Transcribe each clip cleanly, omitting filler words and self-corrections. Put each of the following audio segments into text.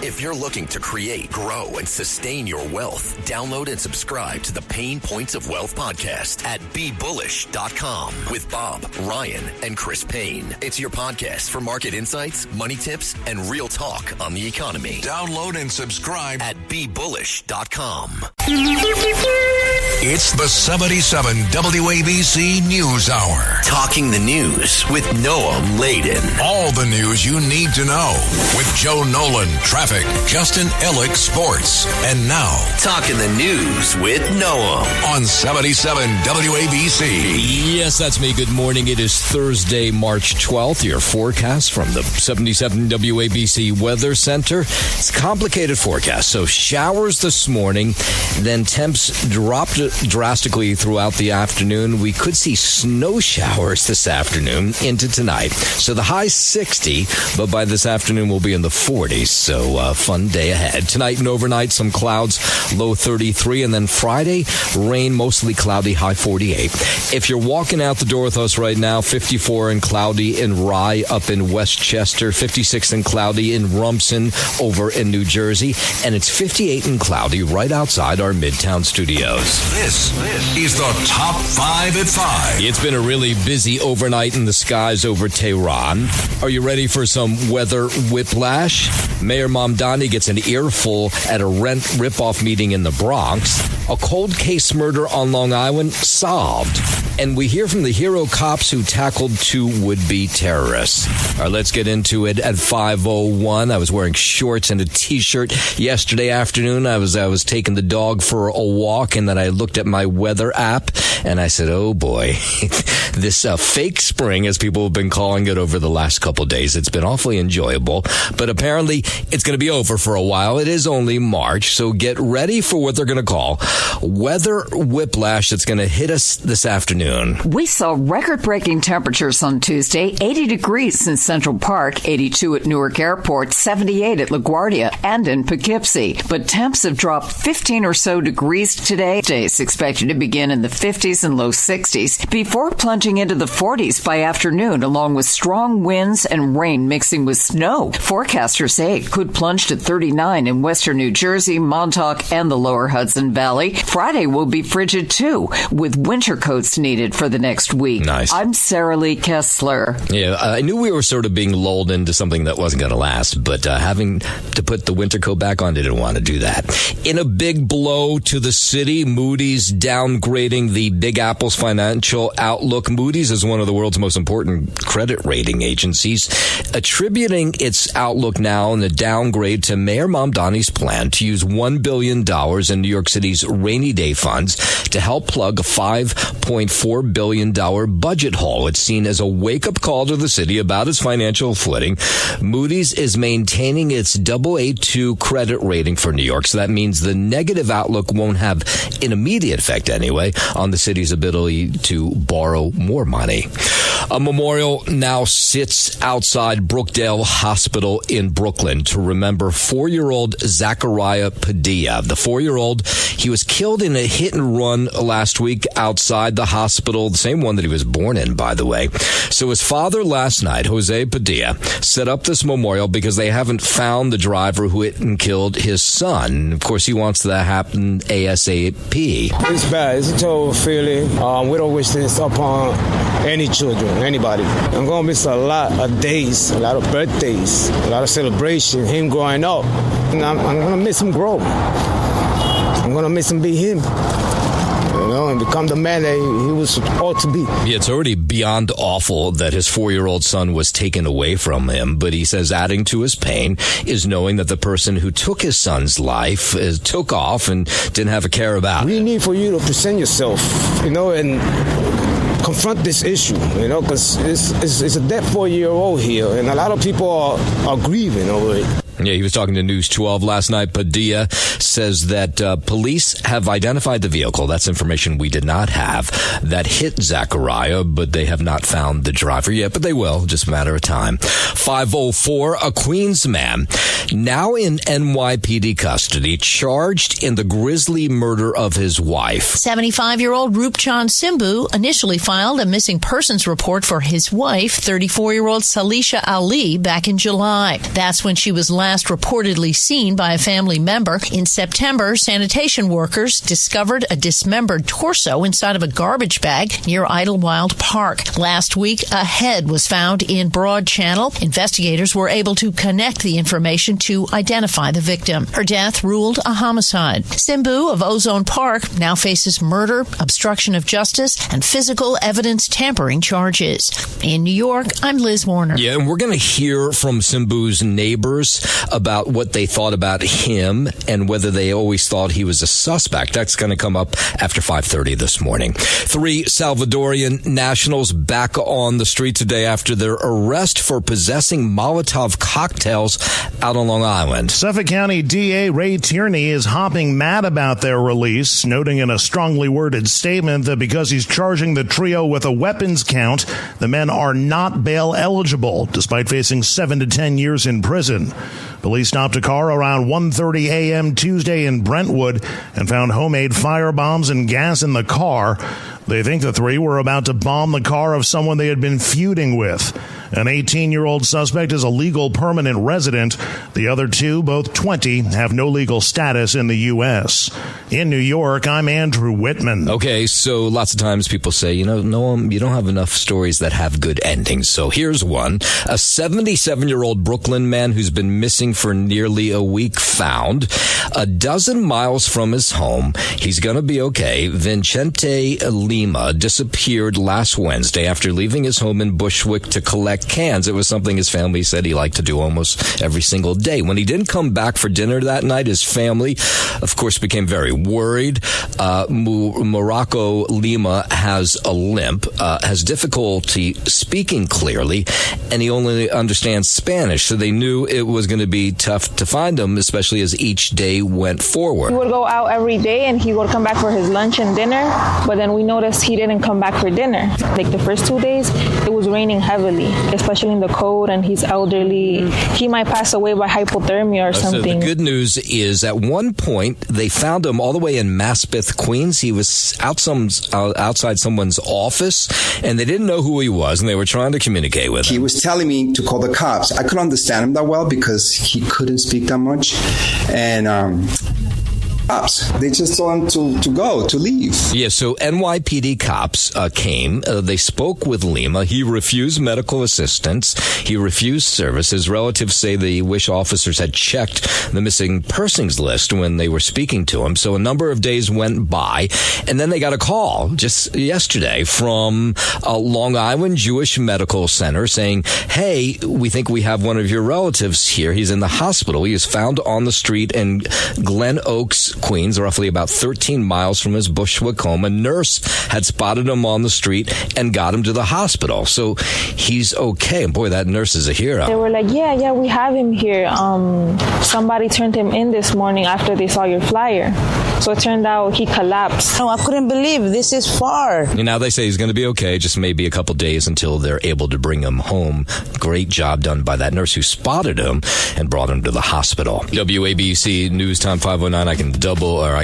If you're looking to create, grow, and sustain your wealth, download and subscribe to the Pain Points of Wealth podcast at BeBullish.com with Bob, Ryan, and Chris Payne. It's your podcast for market insights, money tips, and real talk on the economy. Download and subscribe at BeBullish.com. It's the 77 WABC News Hour. Talking the news with Noam Laden. All the news you need to know with Joe Nolan, traffic, Justin Ellick, sports. And now, Talking the news with Noam on 77 WABC. Yes, that's me. Good morning. It is Thursday, March 12th. Your forecast from the 77 WABC Weather Center. It's a complicated forecast. So showers this morning, then temps dropped drastically throughout the afternoon. We could see snow showers this afternoon into tonight. So the high 60, but by this afternoon we'll be in the 40s. So fun day ahead. Tonight and overnight, some clouds, low 33. And then Friday, rain, mostly cloudy, high 48. If you're walking out the door with us right now, 54 and cloudy in Rye up in Westchester, 56 and cloudy in Rumson over in New Jersey, and it's 58 and cloudy right outside our Midtown studios. This is the Top 5 at 5. It's been a really busy overnight in the skies over Tehran. Are you ready for some weather whiplash? Mayor Mamdani gets an earful at a rent ripoff meeting in the Bronx. A cold case murder on Long Island solved. And we hear from the hero cops who tackled two would-be terrorists. All right, let's get into it at 5:01. I was wearing shorts and a T-shirt yesterday afternoon. I was taking the dog for a walk, and then I looked at my weather app, and I said, oh boy, this fake spring, as people have been calling it over the last couple of days, it's been awfully enjoyable. But apparently, it's going to be over for a while. It is only March, so get ready for what they're going to call weather whiplash that's going to hit us this afternoon. We saw record-breaking temperatures on Tuesday, 80 degrees in Central Park, 82 at Newark Airport, 78 at LaGuardia, and in Poughkeepsie. But temps have dropped 15 or so degrees today. Days expected to begin in the 50s and low 60s before plunging into the 40s by afternoon, along with strong winds and rain mixing with snow. Forecasters say it could plunge to 39 in western New Jersey, Montauk, and the lower Hudson Valley. Friday will be frigid, too, with winter coats needed for the next week. Nice. I'm Sarah Lee Kessler. Yeah, I knew we were sort of being lulled into something that wasn't going to last, but having to put the winter coat back on, didn't want to do that. In a big blow to the city, Moody's downgrading the Big Apple's financial outlook. Moody's is one of the world's most important credit rating agencies, attributing its outlook now in the downgrade to Mayor Mamdani's plan to use $1 billion in New York City's rainy day funds to help plug a $5.4 billion budget hole. It's seen as a wake-up call to the city about its financial footing. Moody's is maintaining its Aa2 credit rating for New York, so that means the negative outlook won't have an immediate effect anyway on the city's ability to borrow more money. A memorial now sits outside Brookdale Hospital in Brooklyn to remember 4-year-old Zachariah Padilla. The 4-year-old, he was killed in a hit and run last week outside the hospital, the same one that he was born in, by the way. So his father last night, Jose Padilla, set up this memorial because they haven't found the driver who hit and killed his son. Of course, he wants that to happen ASAP. It's bad. It's a terrible feeling. We don't wish this upon any children, anybody. I'm going to miss a lot of days, a lot of birthdays, a lot of celebration, him growing up. And I'm going to miss him grow. I'm going to miss him be him. And become the man that he was ought to be. Yeah, it's already beyond awful that his 4-year-old son was taken away from him, but he says adding to his pain is knowing that the person who took his son's life took off and didn't have a care about it. We need for you to present yourself, and confront this issue, because it's a dead 4-year-old here, and a lot of people are grieving over it. Yeah, he was talking to News 12 last night. Padilla says that police have identified the vehicle. That's information we did not have that hit Zachariah, but they have not found the driver yet, but they will, just a matter of time. 5:04, a Queens man now in NYPD custody, charged in the grisly murder of his wife. 75-year-old Rupchan Simbu initially filed a missing persons report for his wife, 34-year-old Salisha Ali, back in July. That's when she was last last reportedly seen by a family member. In September, sanitation workers discovered a dismembered torso inside of a garbage bag near Idlewild Park. Last week, a head was found in Broad Channel. Investigators were able to connect the information to identify the victim. Her death ruled a homicide. Simbu of Ozone Park now faces murder, obstruction of justice, and physical evidence tampering charges. In New York, I'm Liz Warner. Yeah, and we're going to hear from Simbu's neighbors about what they thought about him and whether they always thought he was a suspect. That's going to come up after 5:30 this morning. 3 Salvadorian nationals back on the street today after their arrest for possessing Molotov cocktails out on Long Island. Suffolk County DA Ray Tierney is hopping mad about their release, noting in a strongly worded statement that because he's charging the trio with a weapons count, the men are not bail eligible, despite facing 7 to 10 years in prison. Police stopped a car around 1:30 a.m. Tuesday in Brentwood and found homemade firebombs and gas in the car. They think the 3 were about to bomb the car of someone they had been feuding with. An 18-year-old suspect is a legal permanent resident. The other 2, both 20, have no legal status in the U.S. In New York, I'm Andrew Whitman. Okay, so lots of times people say, Noam, you don't have enough stories that have good endings. So here's one. A 77-year-old Brooklyn man who's been missing for nearly a week found a dozen miles from his home. He's going to be okay. Vincente Lima disappeared last Wednesday after leaving his home in Bushwick to collect cans. It was something his family said he liked to do almost every single day. When he didn't come back for dinner that night, his family, of course, became very worried. Morocco Lima has a limp, has difficulty speaking clearly, and he only understands Spanish, so they knew it was going to be tough to find him, especially as each day went forward. He would go out every day, and he would come back for his lunch and dinner, but then we noticed he didn't come back for dinner. Like the first 2 days, it was raining heavily, especially in the cold, and he's elderly. He might pass away by hypothermia or something. So the good news is at one point they found him all the way in Maspeth, Queens. He was outside someone's office, and they didn't know who he was, and they were trying to communicate with him. He was telling me to call the cops. I couldn't understand him that well because he couldn't speak that much. And cops, they just told him to leave. Yeah, so NYPD cops came. They spoke with Lima. He refused medical assistance. He refused service. His relatives say they wish officers had checked the missing persons list when they were speaking to him. So a number of days went by, and then they got a call just yesterday from Long Island Jewish Medical Center saying, hey, we think we have one of your relatives here. He's in the hospital. He is found on the street in Glen Oaks, Queens, roughly about 13 miles from his Bushwick home. A nurse had spotted him on the street and got him to the hospital. So he's okay. And boy, that nurse is a hero. They were like, yeah, we have him here. Somebody turned him in this morning after they saw your flyer. So it turned out he collapsed. No, I couldn't believe this is far. And now they say he's going to be okay, just maybe a couple days until they're able to bring him home. Great job done by that nurse who spotted him and brought him to the hospital. WABC News Time 509. I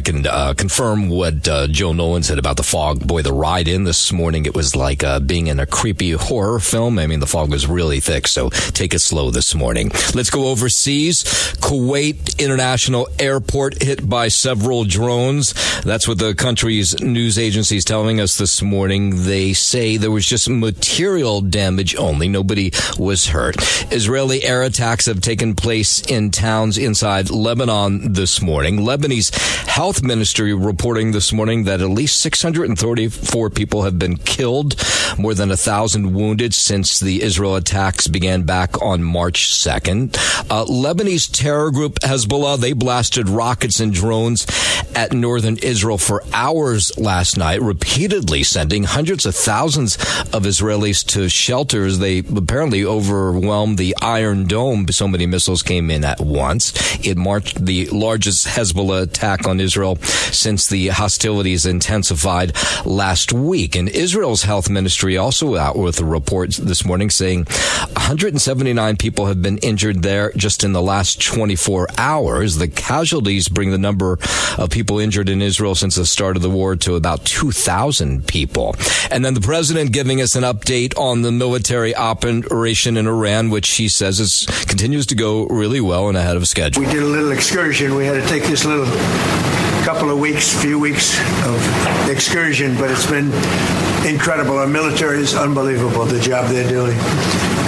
can confirm what Joe Nolan said about the fog. Boy, the ride in this morning, it was like being in a creepy horror film. I mean, the fog was really thick, so take it slow this morning. Let's go overseas. Kuwait International Airport hit by several drones. That's what the country's news agency is telling us this morning. They say there was just material damage only. Nobody was hurt. Israeli air attacks have taken place in towns inside Lebanon this morning. Lebanese health ministry reporting this morning that at least 634 people have been killed, more than 1,000 wounded since the Israel attacks began back on March 2nd. Lebanese terror group Hezbollah, they blasted rockets and drones at northern Israel for hours last night, repeatedly sending hundreds of thousands of Israelis to shelters. They apparently overwhelmed the Iron Dome. So many missiles came in at once. It marked the largest Hezbollah attack on Israel since the hostilities intensified last week. And Israel's health ministry also out with a report this morning saying 179 people have been injured there just in the last 24 hours. The casualties bring the number of people people injured in Israel since the start of the war to about 2,000 people. And then the president giving us an update on the military operation in Iran, which he says continues to go really well and ahead of schedule. We did a little excursion. We had to take this little few weeks of excursion, but it's been incredible. Our military is unbelievable, the job they're doing.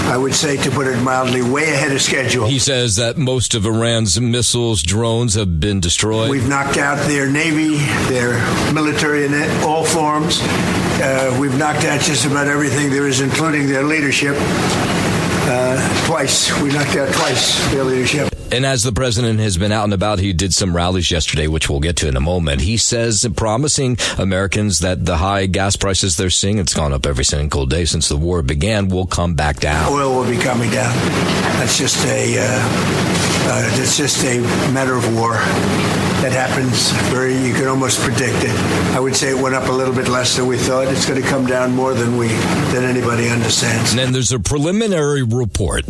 I would say, to put it mildly, way ahead of schedule. He says that most of Iran's missiles, drones have been destroyed. We've knocked out their Navy, their military in all forms. We've knocked out just about everything there is, including their leadership. Twice. We knocked out twice their leadership. And as the president has been out and about, he did some rallies yesterday, which we'll get to in a moment. He says, promising Americans that the high gas prices they're seeing, it's gone up every single day since the war began, will come back down. Oil will be coming down. That's just a matter of war. That happens you can almost predict it. I would say it went up a little bit less than we thought. It's going to come down more than anybody understands. And then there's a preliminary report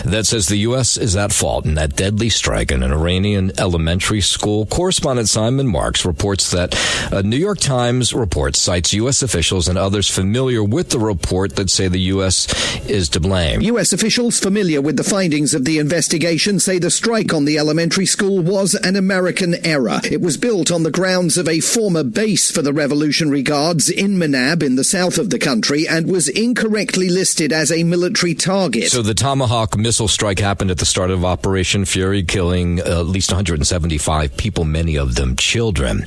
that says the U.S. is at fault in that deadly strike in an Iranian elementary school. Correspondent Simon Marks reports that a New York Times report cites U.S. officials and others familiar with the report that say the U.S. is to blame. U.S. officials familiar with the findings of the investigation say the strike on the elementary school was an American error. It was built on the grounds of a former base for the Revolutionary Guards in Manab in the south of the country and was incorrectly listed as a military target. So the Tomahawk missile strike happened at the start of Operation Fury, killing at least 175 people, many of them children.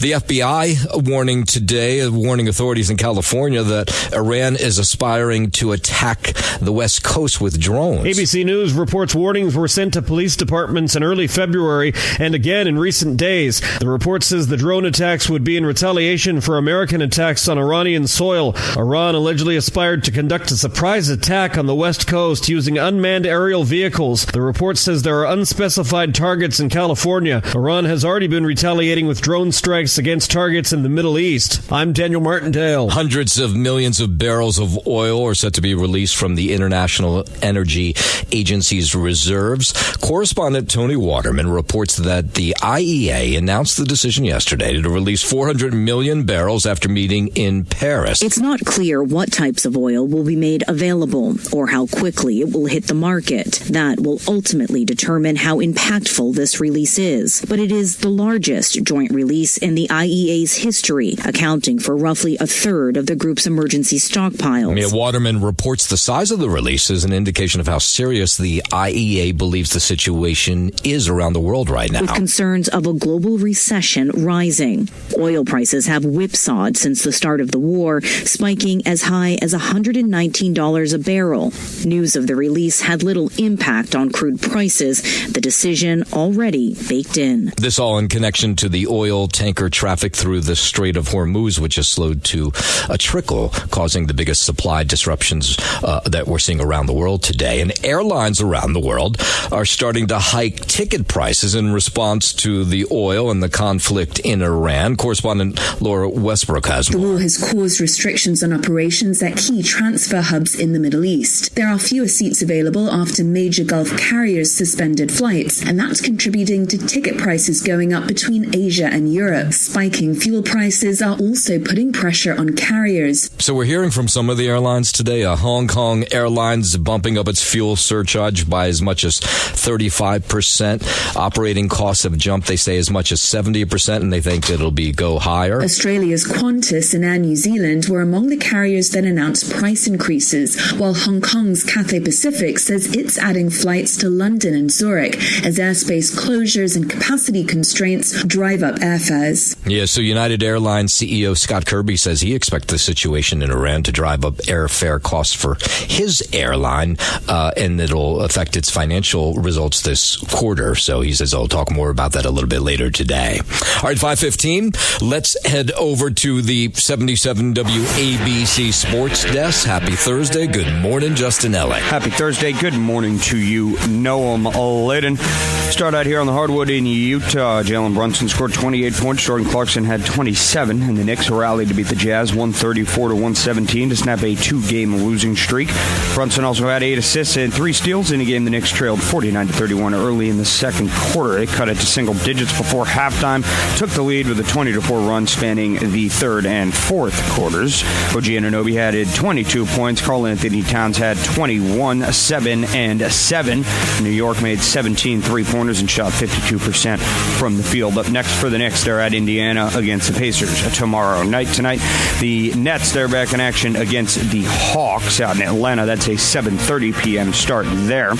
The FBI warning authorities in California that Iran is aspiring to attack the West Coast with drones. ABC News reports warnings were sent to police departments in early February and again in recent days. The report says the drone attacks would be in retaliation for American attacks on Iranian soil. Iran allegedly aspired to conduct a surprise attack on the West Coast using unmanned aerial vehicles. The report says there are unspecified targets in California. Iran has already been retaliating with drone strikes against targets in the Middle East. I'm Daniel Martindale. Hundreds of millions of barrels of oil are set to be released from the International Energy Agency's reserves. Correspondent Tony Waterman reports that the IEA announced the decision yesterday to release 400 million barrels after meeting in Paris. It's not clear what types of oil will be made available or how quickly it will hit the market. That will ultimately determine how impactful this release is. But it is the largest joint release in the IEA's history, accounting for roughly a third of the group's emergency stockpiles. Mia Waterman reports the size of the release is an indication of how serious the IEA believes the situation is around the world right now. With concerns of a global recession rising. Oil prices have whipsawed since the start of the war, spiking as high as $119 a barrel. News of the release had little impact on crude prices, the decision already baked in. This all in connection to the oil tanker traffic through the Strait of Hormuz, which has slowed to a trickle, causing the biggest supply disruptions that we're seeing around the world today. And airlines around the world are starting to hike ticket prices in response to the oil and the conflict in Iran. Correspondent Laura Westbrook has more. The war has caused restrictions on operations at key transfer hubs in the Middle East. There are fewer seats available after major Gulf carriers suspended flights, and that's contributing to ticket prices going up between Asia and Europe. Spiking fuel prices are also putting pressure on carriers. So we're hearing from some of the airlines today. Hong Kong Airlines bumping up its fuel surcharge by as much as 35%. Operating costs have jumped, they say, as much as 70%, and they think it'll go higher. Australia's Qantas and Air New Zealand were among the carriers that announced price increases, while Hong Kong's Cathay Pacific says it's adding flights to London and Zurich as airspace closures and capacity constraints drive up airfares. Yeah, so United Airlines CEO Scott Kirby says he expects the situation in Iran to drive up airfare costs for his airline, and it'll affect its financial results this quarter. So he says I'll talk more about that a little bit later today. All right, 5:15. Let's head over to the 77 WABC Sports Desk. Happy Thursday. Good morning, Justin Ellick. Happy Thursday. Good Good morning to you, Noam Laden. Start out here on the hardwood in Utah. Jalen Brunson scored 28 points. Jordan Clarkson had 27, and the Knicks rallied to beat the Jazz 134-117 to snap a 2-game losing streak. Brunson also had 8 assists and 3 steals in a game the Knicks trailed 49-31 early in the second quarter. They cut it to single digits before halftime, took the lead with a 20-4 run spanning the third and fourth quarters. OG Anunoby had 22 points. Karl Anthony Towns had 21, 7 and 7. New York made 17 3-pointers and shot 52% from the field. Up next for the Knicks, they're at Indiana against the Pacers tomorrow night. Tonight, the Nets, they're back in action against the Hawks out in Atlanta. That's a 7:30 p.m. start there.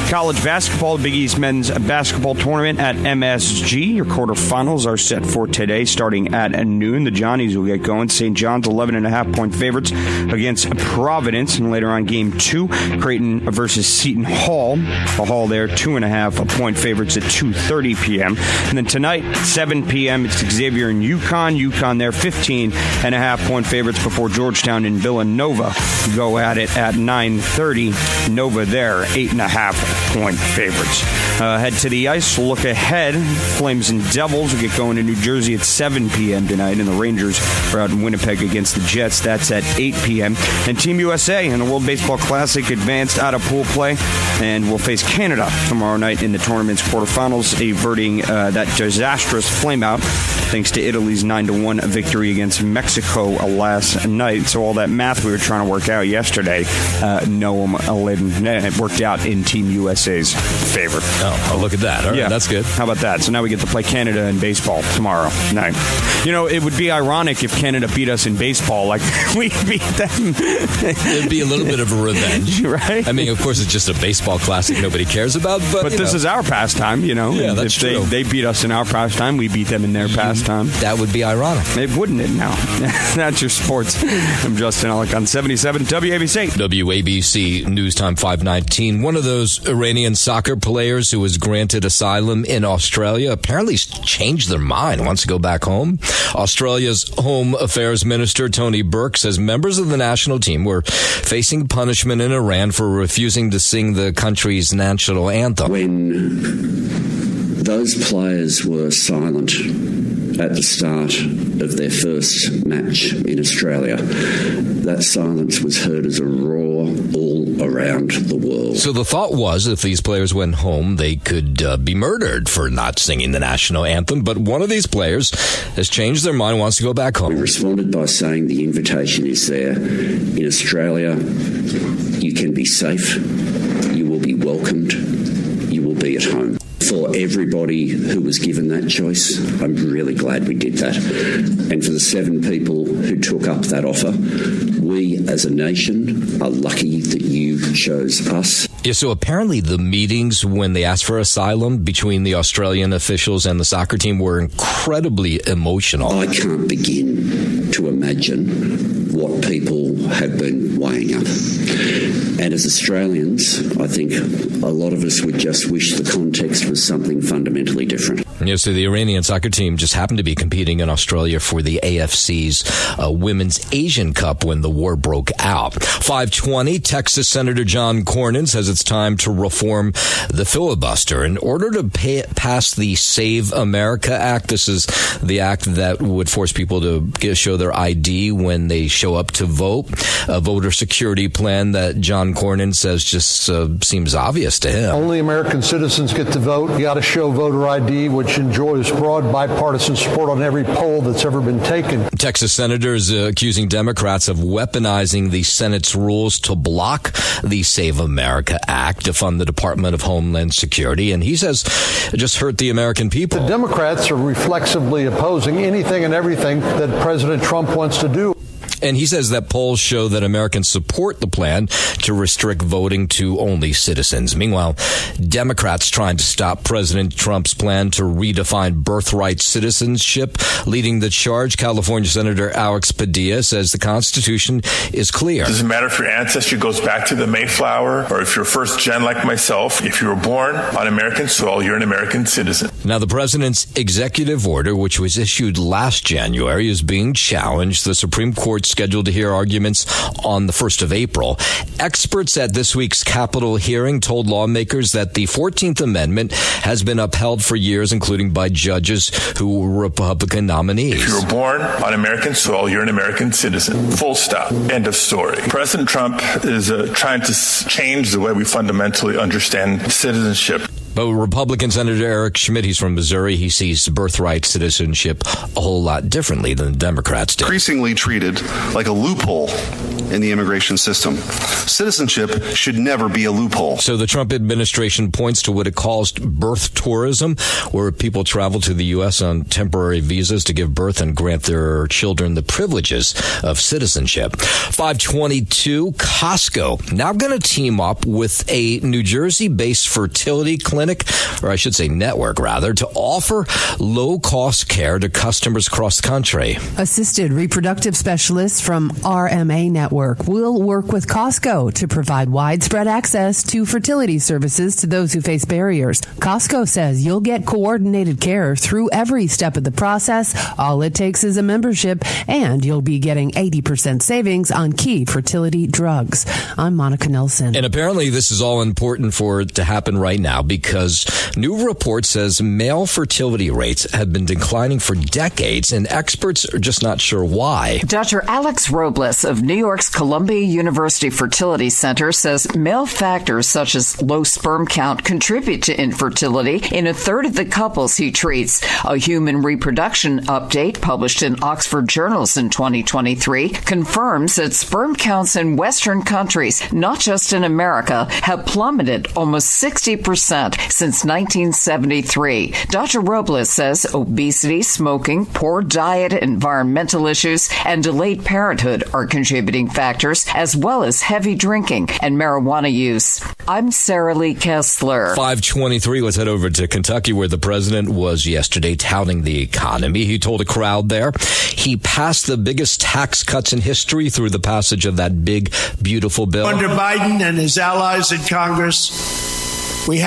College basketball, Big East men's basketball tournament at MSG. Your quarterfinals are set for today, starting at noon. The Johnnies will get going. St. John's 11.5-point favorites against Providence. And later on, Game 2, Creighton versus Seton Hall. The Hall there, 2.5-point favorites at 2:30 p.m. And then tonight, 7 p.m., it's Xavier and UConn. UConn there, 15.5-point favorites before Georgetown and Villanova go at it at 9:30. Nova there, 8.5-point favorites. Head to the ice. Look ahead. Flames and Devils will get going in New Jersey at 7 p.m. tonight, and the Rangers are out in Winnipeg against the Jets. That's at 8 p.m. And Team USA in the World Baseball Classic advanced out of pool play and will face Canada tomorrow night in the tournament's quarterfinals, averting that disastrous flameout thanks to Italy's 9-1 victory against Mexico last night. So all that math we were trying to work out yesterday, it worked out in Team USA's favor. Oh, look at that. All right, yeah, that's good. How about that? So now we get to play Canada in baseball tomorrow night. You know, it would be ironic if Canada beat us in baseball like we beat them. It'd be a little bit of a revenge. Right? I mean, of course, it's just a baseball classic nobody cares about. But this is our pastime, you know. Yeah, that's true. They beat us in our pastime, we beat them in their pastime. That would be ironic. It wouldn't it now? That's your sports. I'm Justin Ellick on 77 WABC. WABC News Time 519. One of those Iranian soccer players who was granted asylum in Australia apparently changed their mind, wants to go back home. Australia's Home Affairs Minister Tony Burke says members of the national team were facing punishment in Iran for refusing to sing the country's national anthem. When those players were silent at the start of their first match in Australia, that silence was heard as a roar all around the world. So the thought was if these players went home, they could be murdered for not singing the national anthem. But one of these players has changed their mind, wants to go back home. We responded by saying the invitation is there. In Australia, you can be safe, you will be welcomed, you will be at home. For everybody who was given that choice, I'm really glad we did that. And for the 7 people who took up that offer, we as a nation are lucky that you chose us. Yeah, so apparently the meetings when they asked for asylum between the Australian officials and the soccer team were incredibly emotional. I can't begin to imagine what people have been weighing up. And as Australians, I think a lot of us would just wish the context was something fundamentally different. Yeah, so the Iranian soccer team just happened to be competing in Australia for the AFC's Women's Asian Cup when the war broke out. 5:20, Texas Senator John Cornyn says it's time to reform the filibuster in order to pass the Save America Act. This is the act that would force people to show their ID when they show up to vote. A voter security plan that John Cornyn says just seems obvious to him. Only American citizens get to vote. You got to show voter ID, which enjoys broad bipartisan support on every poll that's ever been taken. Texas senators accusing Democrats of weaponizing the Senate's rules to block the Save America Act to fund the Department of Homeland Security. And he says it just hurt the American people. The Democrats are reflexively opposing anything and everything that President Trump wants to do. And he says that polls show that Americans support the plan to restrict voting to only citizens. Meanwhile, Democrats trying to stop President Trump's plan to redefine birthright citizenship. Leading the charge, California Senator Alex Padilla says the Constitution is clear. It doesn't matter if your ancestry goes back to the Mayflower or if you're first gen like myself. If you were born on American soil, you're an American citizen. Now, the president's executive order, which was issued last January, is being challenged. The Supreme Court scheduled to hear arguments on the 1st of April. Experts at this week's Capitol hearing told lawmakers that the 14th Amendment has been upheld for years, including by judges who were Republican nominees. If you were born on American soil, you're an American citizen. Full stop. End of story. President Trump is trying to change the way we fundamentally understand citizenship. But Republican Senator Eric Schmidt, he's from Missouri, he sees birthright citizenship a whole lot differently than the Democrats do. Increasingly treated like a loophole in the immigration system. Citizenship should never be a loophole. So the Trump administration points to what it calls birth tourism, where people travel to the U.S. on temporary visas to give birth and grant their children the privileges of citizenship. 522, Costco now going to team up with a New Jersey-based fertility clinic, or I should say network rather, to offer low-cost care to customers across the country. Assisted reproductive specialists from RMA Network will work with Costco to provide widespread access to fertility services to those who face barriers. Costco says you'll get coordinated care through every step of the process. All it takes is a membership, and you'll be getting 80% savings on key fertility drugs. I'm Monica Nelson. And apparently this is all important for it to happen right now, because new report says male fertility rates have been declining for decades, and experts are just not sure why. Dr. Alex Robles of New York's Columbia University Fertility Center says male factors such as low sperm count contribute to infertility in a third of the couples he treats. A human reproduction update published in Oxford Journals in 2023 confirms that sperm counts in Western countries, not just in America, have plummeted almost 60% since 1973. Dr. Robles says obesity, smoking, poor diet, environmental issues, and delayed parenthood are contributing factors, as well as heavy drinking and marijuana use. I'm Sarah Lee Kessler. 523, let's head over to Kentucky, where the president was yesterday touting the economy. He told a crowd there he passed the biggest tax cuts in history through the passage of that big, beautiful bill. Under Biden and his allies in Congress, we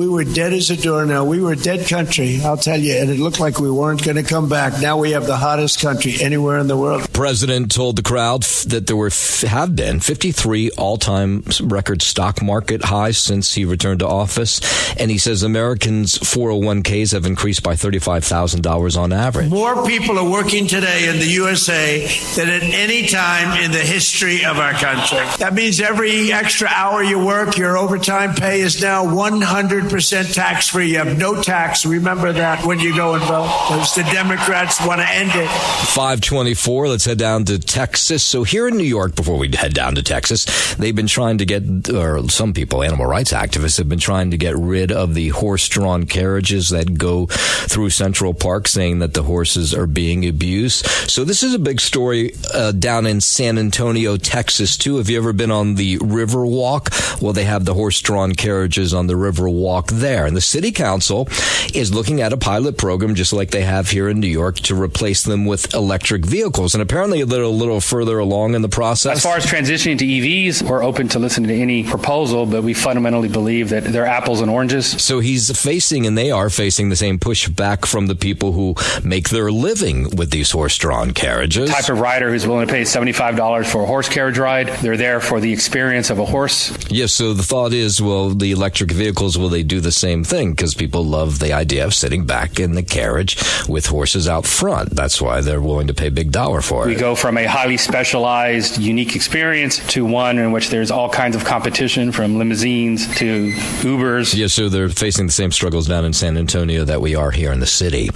were dead as a doornail. We were a dead country, I'll tell you, and it looked like we weren't going to come back. Now we have the hottest country anywhere in the world. The president told the crowd that there have been 53 all-time record stock market highs since he returned to office, and he says Americans' 401ks have increased by $35,000 on average. More people are working today in the USA than at any time in the history of our country. That means every extra hour you work, your overtime pay is now 100% tax-free. You have no tax. Remember that when you go and vote, because the Democrats want to end it. 524, let's head down to Texas. So here in New York, before we head down to Texas, they've been trying to get, or some people, animal rights activists, have been trying to get rid of the horse-drawn carriages that go through Central Park, saying that the horses are being abused. So this is a big story down in San Antonio, Texas, too. Have you ever been on the River Walk? Well, they have the horse-drawn carriages on the River Walk there. And the city council is looking at a pilot program, just like they have here in New York, to replace them with electric vehicles. And apparently they're a little further along in the process. As far as transitioning to EVs, we're open to listening to any proposal, but we fundamentally believe that they're apples and oranges. So he's facing, and they are facing, the same pushback from the people who make their living with these horse-drawn carriages. The type of rider who's willing to pay $75 for a horse carriage ride, they're there for the experience of a horse. Yes, so the thought is, well, the electric vehicles, will they do the same thing? Because people love the idea of sitting back in the carriage with horses out front. That's why they're willing to pay big dollar for it. We go from a highly specialized, unique experience to one in which there's all kinds of competition, from limousines to Ubers. Yes, so they're facing the same struggles down in San Antonio that we are here in the city.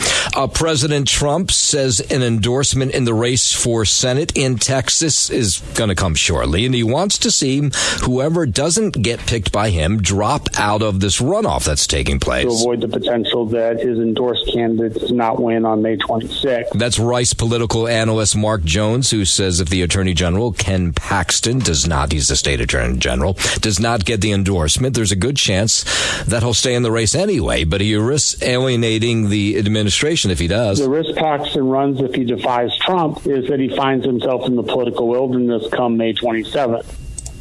President Trump says an endorsement in the race for Senate in Texas is going to come shortly, and he wants to see whoever doesn't get picked by him drop out of this runoff that's taking place. To avoid the potential that his endorsed candidate does not win on May 26th. That's Rice political analyst Mark Jones, who says if the Attorney General, Ken Paxton, he's the state Attorney General, does not get the endorsement, there's a good chance that he'll stay in the race anyway, but he risks alienating the administration if he does. The risk Paxton runs if he defies Trump is that he finds himself in the political wilderness come May 27th.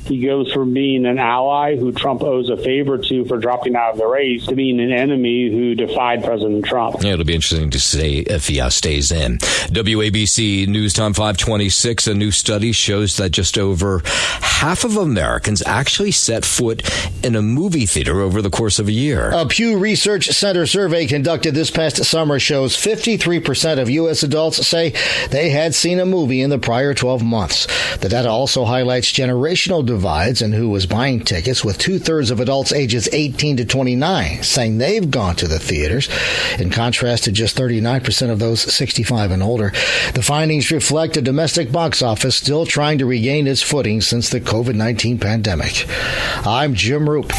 He goes from being an ally who Trump owes a favor to for dropping out of the race to being an enemy who defied President Trump. Yeah, it'll be interesting to see if he stays in. WABC News Time 526, a new study shows that just over half of Americans actually set foot in a movie theater over the course of a year. A Pew Research Center survey conducted this past summer shows 53% of U.S. adults say they had seen a movie in the prior 12 months. The data also highlights generational divides and who was buying tickets, with 2/3 of adults ages 18 to 29 saying they've gone to the theaters, in contrast to just 39% of those 65 and older. The findings reflect a domestic box office still trying to regain its footing since the COVID-19 pandemic. I'm Jim Roop.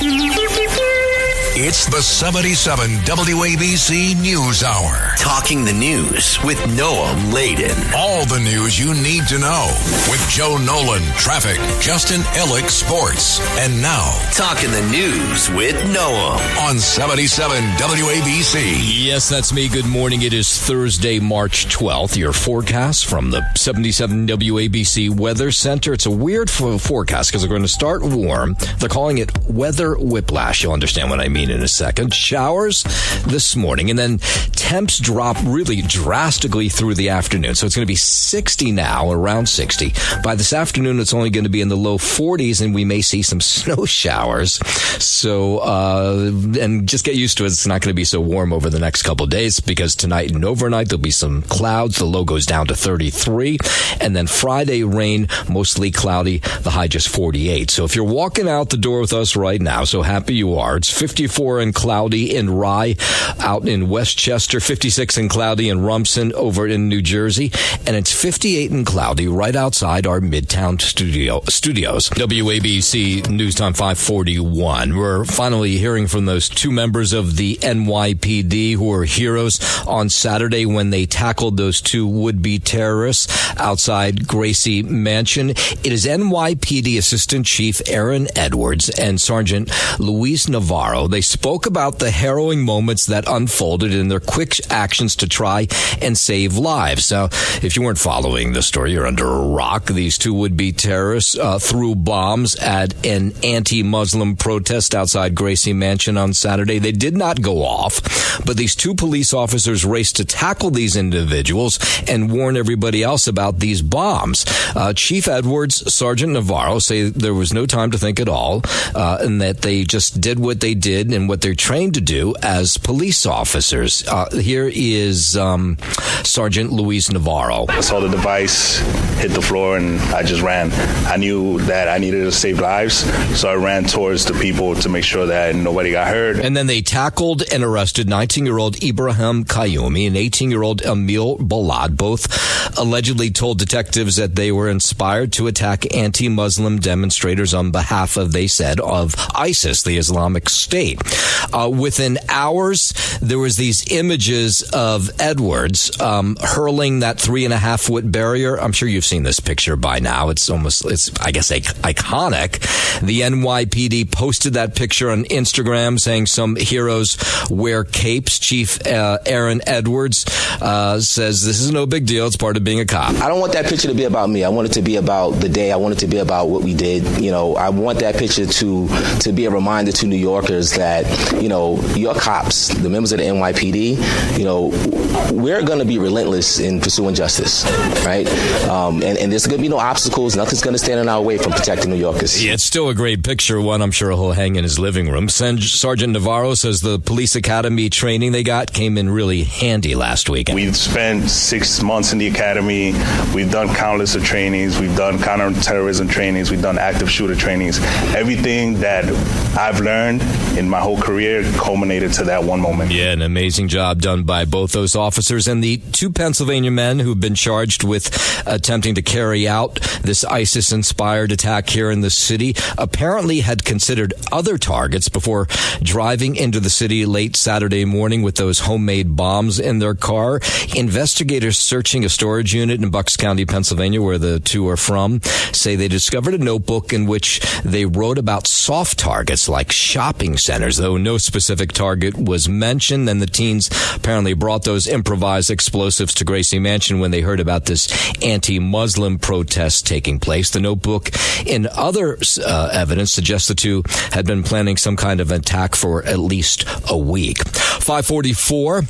It's the 77 WABC News Hour. Talking the news with Noam Laden. All the news you need to know with Joe Nolan, traffic, Justin Ellick, sports. And now, Talking the news with Noam on 77 WABC. Yes, that's me. Good morning. It is Thursday, March 12th. Your forecast from the 77 WABC Weather Center. It's a weird forecast because they're going to start warm. They're calling it weather whiplash. You'll understand what I mean in a second. Showers this morning, and then temps drop really drastically through the afternoon. So it's going to be 60 now, around 60. By this afternoon, it's only going to be in the low 40s, and we may see some snow showers. So, and just get used to it. It's not going to be so warm over the next couple of days, because tonight and overnight, there'll be some clouds. The low goes down to 33. And then Friday, rain, mostly cloudy. The high just 48. So if you're walking out the door with us right now, so happy you are. It's 54 and cloudy in Rye out in Westchester, 56 and cloudy in Rumson over in New Jersey, and it's 58 and cloudy right outside our Midtown studios. WABC News Time 541. We're finally hearing from those two members of the NYPD who were heroes on Saturday when they tackled those two would-be terrorists outside Gracie Mansion. It is NYPD Assistant Chief Aaron Edwards and Sergeant Luis Navarro. They spoke about the harrowing moments that unfolded in their quick actions to try and save lives. Now, if you weren't following the story, you're under a rock. These two would-be terrorists threw bombs at an anti-Muslim protest outside Gracie Mansion on Saturday. They did not go off, but these two police officers raced to tackle these individuals and warn everybody else about these bombs. Chief Edwards, Sergeant Navarro say there was no time to think at all, and that they just did what they did and what they're trained to do as police officers. Here is Sergeant Luis Navarro. I saw the device hit the floor and I just ran. I knew that I needed to save lives, so I ran towards the people to make sure that nobody got hurt. And then they tackled and arrested 19-year-old Ibrahim Qayoumi and 18-year-old Emil Balad. Both allegedly told detectives that they were inspired to attack anti-Muslim demonstrators on behalf of, they said, of ISIS, the Islamic State. Within hours, there was these images of Edwards hurling that 3.5-foot barrier. I'm sure you've seen this picture by now. It's I guess, iconic. The NYPD posted that picture on Instagram saying some heroes wear capes. Chief Aaron Edwards says this is no big deal. It's part of being a cop. I don't want that picture to be about me. I want it to be about the day. I want it to be about what we did. You know, I want that picture to be a reminder to New Yorkers that, you know, your cops, the members of the NYPD, you know, we're going to be relentless in pursuing justice, right? And there's going to be no obstacles. Nothing's going to stand in our way from protecting New Yorkers. Yeah, it's still a great picture, one I'm sure he'll hang in his living room. Sergeant Navarro says the police academy training they got came in really handy last week. We've spent 6 months in the academy. We've done countless of trainings. We've done counterterrorism trainings. We've done active shooter trainings. Everything that I've learned in my whole career culminated to that one moment. Yeah, an amazing job done by both those officers and the two Pennsylvania men who've been charged with attempting to carry out this ISIS-inspired attack here in the city. Apparently had considered other targets before driving into the city late Saturday morning with those homemade bombs in their car. Investigators searching a storage unit in Bucks County, Pennsylvania, where the two are from, say they discovered a notebook in which they wrote about soft targets like shopping centers minors, though no specific target was mentioned. And the teens apparently brought those improvised explosives to Gracie Mansion when they heard about this anti-Muslim protest taking place. The notebook and other evidence suggests the two had been planning some kind of attack for at least a week. 544,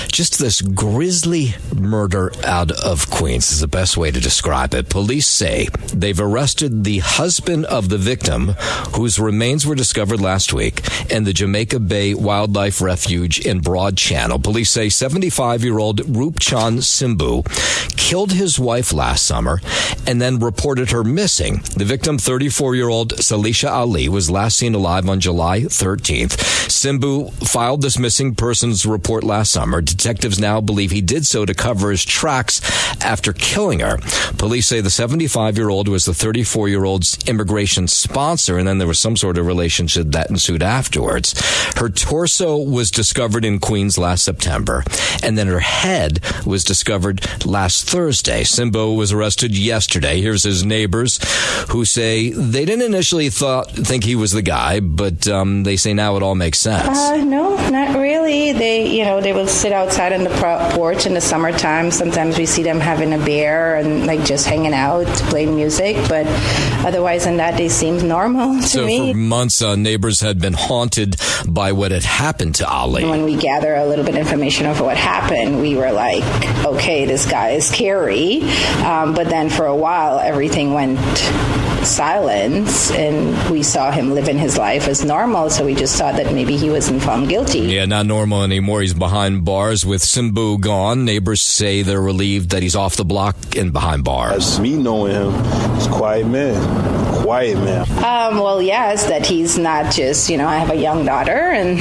just this grisly murder out of Queens is the best way to describe it. Police say they've arrested the husband of the victim, whose remains were discovered last week in the Jamaica Bay Wildlife Refuge in Broad Channel. Police say 75-year-old Rupchan Simbu killed his wife last summer and then reported her missing. The victim, 34-year-old Salisha Ali, was last seen alive on July 13th. Simbu filed this missing persons report last summer. Detectives now believe he did so to cover his tracks after killing her. Police say the 75-year-old was the 34-year-old's immigration sponsor, and then there was some sort of relationship that ensued afterwards. Her torso was discovered in Queens last September, and then her head was discovered last Thursday. Simbu was arrested yesterday. Here's his neighbors, who say they didn't initially think he was the guy, but they say now it all makes sense. No, not really. They will sit outside on the porch in the summertime. Sometimes we see them having a beer and just hanging out, playing music, but otherwise than that, they seem normal to me. So for months, neighbors had been haunted by what had happened to Ali. When we gather a little bit of information of what happened, we were like, okay, this guy is scary. But then for a while, everything went silence, and we saw him living his life as normal, so we just thought that maybe he wasn't found guilty. Yeah, not normal anymore. He's behind bars. With Simbu gone, neighbors say they're relieved that he's off the block and behind bars. Me knowing him, he's a quiet man. Well, yes, that he's not just, I have a young daughter and,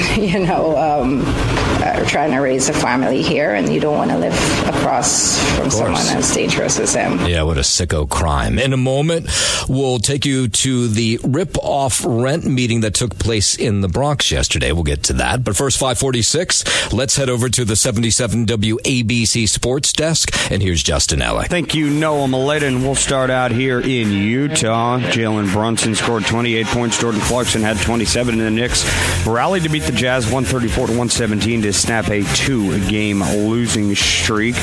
trying to raise a family here, and you don't want to live across from someone as dangerous as him. Yeah, what a sicko crime. In a moment, we'll take you to the rip-off rent meeting that took place in the Bronx yesterday. We'll get to that. But first, 546, let's head over to the 77 WABC Sports Desk, and here's Justin Ellick. Thank you, Noah Maleta, and we'll start out here in Utah. Jalen Brunson scored 28 points. Jordan Clarkson had 27, and the Knicks rallied to beat the Jazz 134-117 to snap a 2-game losing streak.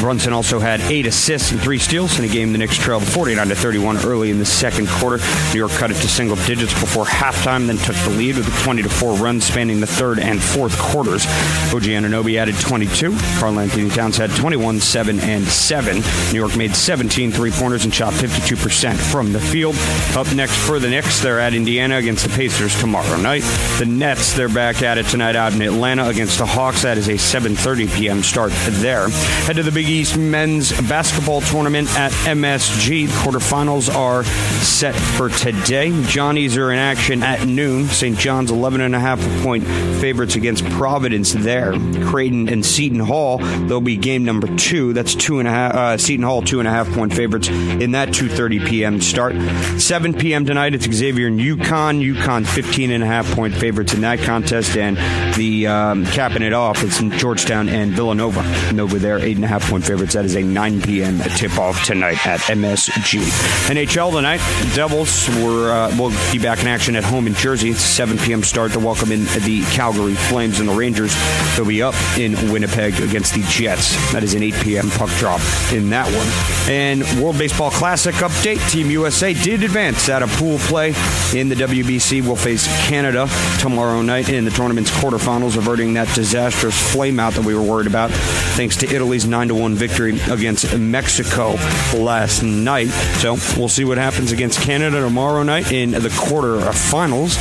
Brunson also had 8 assists and 3 steals in a game the Knicks trailed 49-31 early in the second quarter. New York cut it to single digits before halftime, then took the lead with a 20-4 run spanning the third and fourth quarters. OG Anunoby added 22. Karl Anthony Towns had 21, 7, and 7. New York made 17 three-pointers and shot 52% from the field. Up next for the Knicks, they're at Indiana against the Pacers tomorrow night. The Nets, they're back at it tonight out in Atlanta against the Hawks. That is a 7:30 p.m. start there. Head to the Big East men's basketball tournament at MSG. The quarterfinals are set for today. Johnnies are in action at noon. St. John's 11.5-point favorites against Providence there. Creighton and Seton Hall, they'll be game number 2. That's 2.5. Seton Hall 2.5-point favorites in that 2:30 p.m. start. 7 p.m. tonight, it's Xavier and UConn. UConn 15.5-point favorites in that contest, and the capping it off, it's Georgetown and Villanova. Nova there, 8.5-point favorites. That is a 9 p.m. tip-off tonight at MSG. NHL tonight, the Devils will be back in action at home in Jersey. It's a 7 p.m. start to welcome in the Calgary Flames, and the Rangers will be up in Winnipeg against the Jets. That is an 8 p.m. puck drop in that one. And World Baseball Classic update, Team USA did advance at a pool play in the WBC. Will face Canada tomorrow night in the tournament's quarterfinals, averting that disastrous flameout that we were worried about thanks to Italy's 9-1 victory against Mexico last night. So we'll see what happens against Canada tomorrow night in the quarterfinals.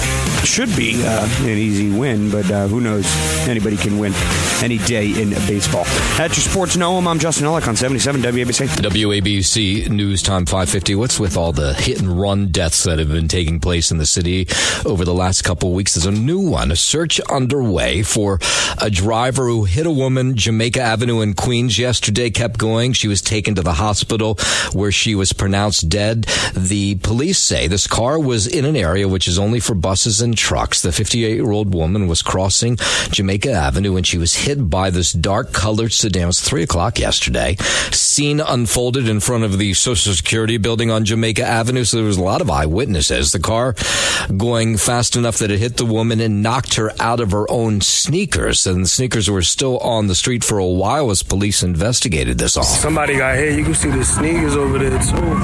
Should be an easy win, but who knows? Anybody can win any day in baseball. At your Sports Noam, I'm Justin Ellick on 77 WABC. WABC News Time 550. What's with all the hit-and-run deaths that have been taking place in the city over the last couple of weeks? There's a new one. A search underway for a driver who hit a woman, Jamaica Avenue in Queens yesterday, kept going. She was taken to the hospital where she was pronounced dead. The police say this car was in an area which is only for buses and trucks. The 58-year-old woman was crossing Jamaica Avenue when she was hit by this dark-colored sedan. It was 3 o'clock yesterday. Scene unfolded in front of the Social Security building on Jamaica Avenue, so there was a lot of eyewitnesses. The car going fast enough that it hit the woman and knocked her out of her own sneakers, and the sneakers were still on the street for a while as police investigated this all. Somebody got hit. You can see the sneakers over there, too.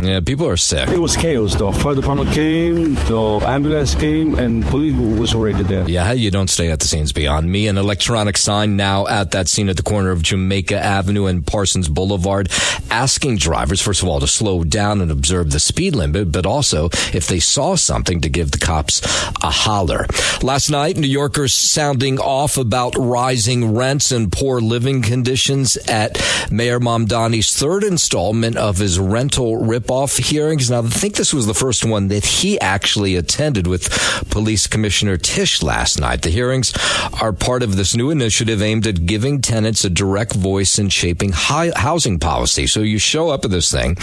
Yeah, people are sick. It was chaos. The fire department came, the ambulance came, and police was already there. Yeah, you don't stay at the scenes beyond me. An electronic sign now at that scene at the corner of Jamaica Avenue and Parsons Boulevard, asking drivers, first of all, to slow down and observe the speed limit, but also, if they saw something, to give the cops a holler. Last night, New Yorkers sounding off about rising rents and poor living conditions at Mayor Mamdani's third installment of his rental rip-off hearings. Now, I think this was the first one that he actually attended with Police Commissioner Tisch last night. The hearings are part of this new initiative aimed at giving tenants a direct voice in shaping housing policy. So you show up at this thing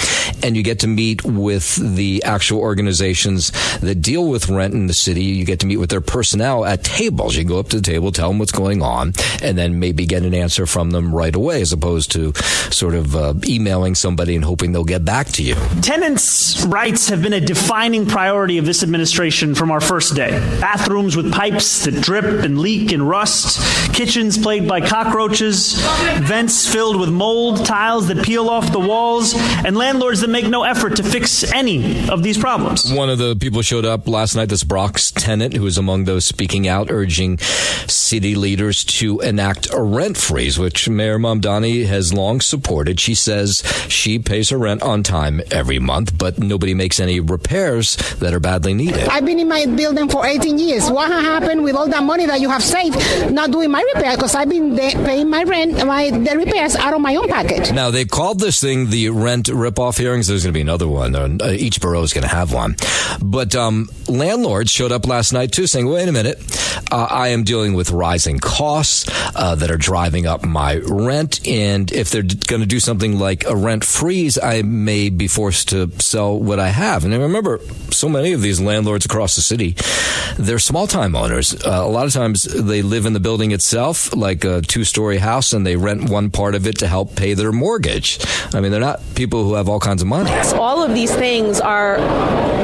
and you get to meet with the actual organizations that deal with rent in the city. You get to meet with their personnel at tables. You go up to the table, tell them what's going on, and then maybe get an answer from them right away, as opposed to sort of emailing somebody and hoping they'll get back to you. Tenants' rights have been a defining priority of this administration from our first day. Bathrooms with pipes that drip and leak and rust, kitchens plagued by cockroaches, vents filled with mold, tiles that peel off the walls, and landlords that make no effort to fix any of these problems. One of the people showed up last night, this Bronx tenant, who was among those speaking out, urging city leaders to enact a rent freeze, which Mayor Mamdani has long supported. She says she pays her rent on time every month, but nobody makes any repairs that are badly needed. I've been in my building for 18 years. What happened with all that money that you have saved not doing my repair? Because I've been paying my rent, the repairs out of my own pocket. Now, they called this thing the rent rip-off hearings. There's going to be another one. Each borough is going to have one. But landlords showed up last night, too, saying, wait a minute, I am dealing with rising costs that are driving up my rent, and if they're going to do something like a rent freeze, I may be forced to sell what I have. And I remember so many of these landlords across the city, they're small-time owners. A lot of times they live in the building itself, like a two-story house, and they rent one part of it to help pay their mortgage. I mean, they're not people who have all kinds of money. All of these things are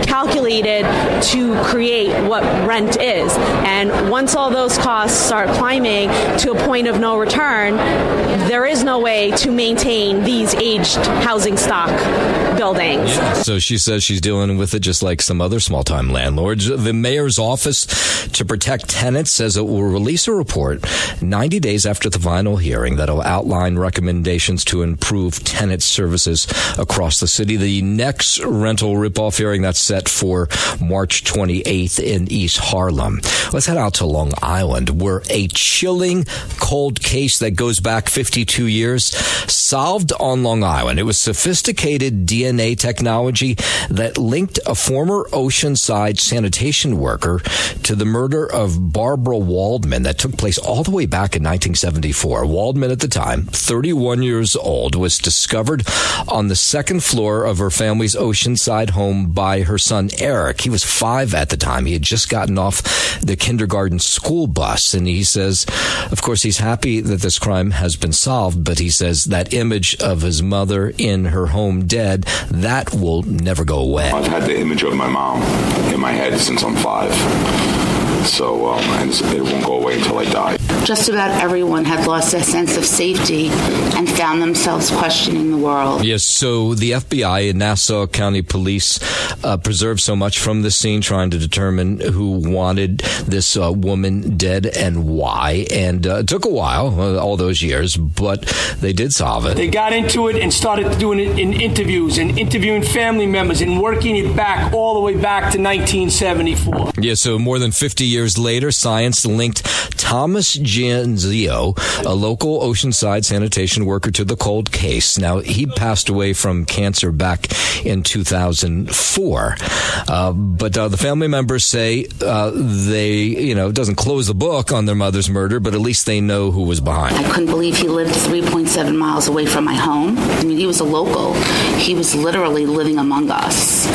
calculated to create what rent is. And once all those costs start climbing to a point of no return, there is no way to maintain these aged housing stock buildings. Yeah. So she says she's dealing with it just like some other small-time landlords. The mayor's office to protect tenants says it will release a report 90 days after the final hearing that will outline recommendations to improve tenant services across the city. The next rental rip-off hearing, that's set for March 28th in East Harlem. Let's head out to Long Island, where a chilling cold case that goes back 52 years solved on Long Island. It was sophisticated DNA technology that linked a former Oceanside sanitation worker to the murder of Barbara Waldman that took place all the way back in 1974. Waldman, at the time, 31 years old, was discovered on the second floor of her family's Oceanside home by her son, Eric. He was 5 at the time. He had just gotten off the kindergarten school bus, and he says, of course, he's happy that this crime has been solved, but he says that image of his mother in her home dead, that will never go away. I've had the image of my mom in my head since I'm 5. So, and it won't go away until I die. Just about everyone had lost their sense of safety and found themselves questioning the world. Yes, so the FBI and Nassau County Police preserved so much from the scene, trying to determine who wanted this woman dead and why. And it took a while, all those years, but they did solve it. They got into it and started doing it in interviews and interviewing family members and working it back all the way back to 1974. Yeah, so more than 50 years later, science linked Thomas Gianzio, a local Oceanside sanitation worker, to the cold case. Now, he passed away from cancer back in 2004. But the family members say it doesn't close the book on their mother's murder, but at least they know who was behind it. I couldn't believe he lived 3.7 miles away from my home. I mean, he was a local. He was literally living among us.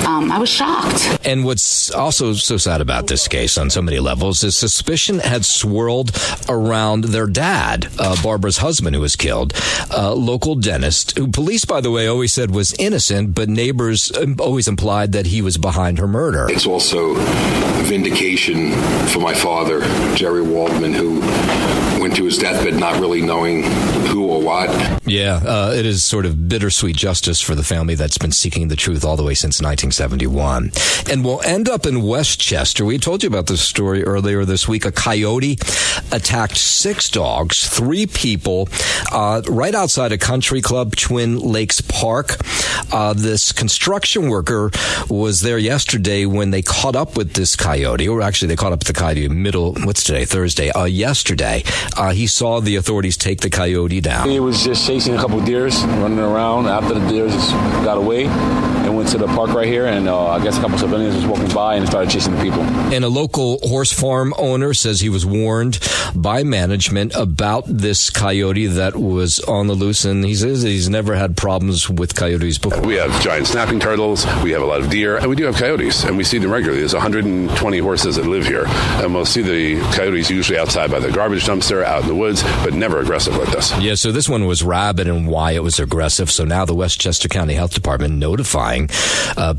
I was shocked. And what's also so sad about this case on so many levels is suspicion had swirled around their dad, Barbara's husband, who was killed, a local dentist, who police, by the way, always said was innocent, but neighbors always implied that he was behind her murder. It's also vindication for my father, Jerry Waldman, who went to his deathbed not really knowing who or what. Yeah, it is sort of bittersweet justice for the family that's been seeking the truth all the way since 1971. And we'll end up in Westchester. We told you about this story earlier this week. A coyote attacked 6 dogs, 3 people, right outside a country club, Twin Lakes Park. This construction worker was there yesterday when they caught up with this coyote, or actually they caught up with the coyote Thursday. Yesterday, he saw the authorities take the coyote down. He was just chasing a couple deers, running around. After the deers got away and went to the park right here, and I guess a couple civilians was walking by and started chasing the people. And a local horse farm owner says he was warned by management about this coyote that was on the loose, and he says he's never had problems with coyotes before. We have giant snapping turtles, we have a lot of deer, and we do have coyotes, and we see them regularly. There's 120 horses that live here, and we'll see the coyotes usually outside by the garbage dumpster, out in the woods, but never aggressive like this. Yeah, so this one was rabid and why it was aggressive. So now the Westchester County Health Department notifying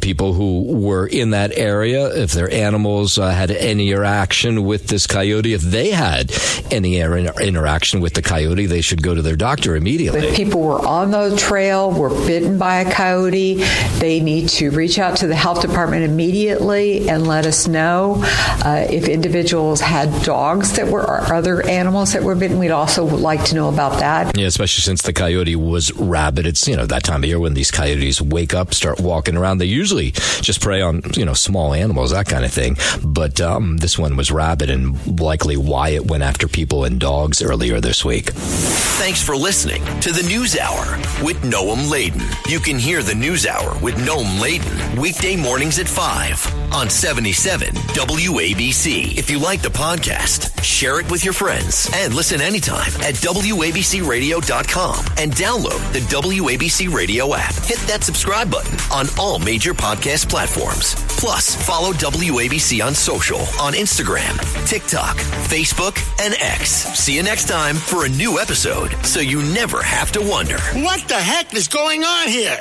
people who were in that area, if their animals had any interaction with this coyote, if they had any interaction with the coyote, they should go to their doctor immediately. If people were on the trail, were bitten by a coyote, they need to reach out to the health department immediately and let us know. If individuals had dogs that were, or other animals that were bitten, we'd also like to know about that. Yeah, especially since the coyote was rabid. It's, that time of year when these coyotes wake up, start walking around. They usually just prey on, small animals, that kind of thing. But this one was rabid, and likely why it went after people and dogs earlier this week. Thanks for listening to the News Hour with Noam Laden. You can hear the News Hour with Noam Laden weekday mornings at 5 on 77 WABC. If you like the podcast, share it with your friends and listen anytime at WABCRadio.com and download the WABC Radio app. Hit that subscribe button on all major podcast platforms. Plus, follow WABC on social on Instagram, TikTok, Facebook, and X. See you next time for a new episode, so you never have to wonder, what the heck is going on here?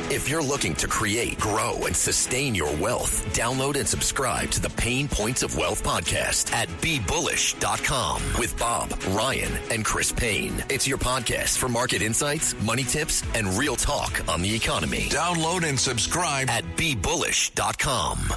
If you're looking to create, grow, and sustain your wealth, download and subscribe to the Pain Points of Wealth podcast at BeBullish.com with Bob, Ryan, and Chris Payne. It's your podcast for market insights, money tips, and real talk on the economy. Download and subscribe at BeBullish.com.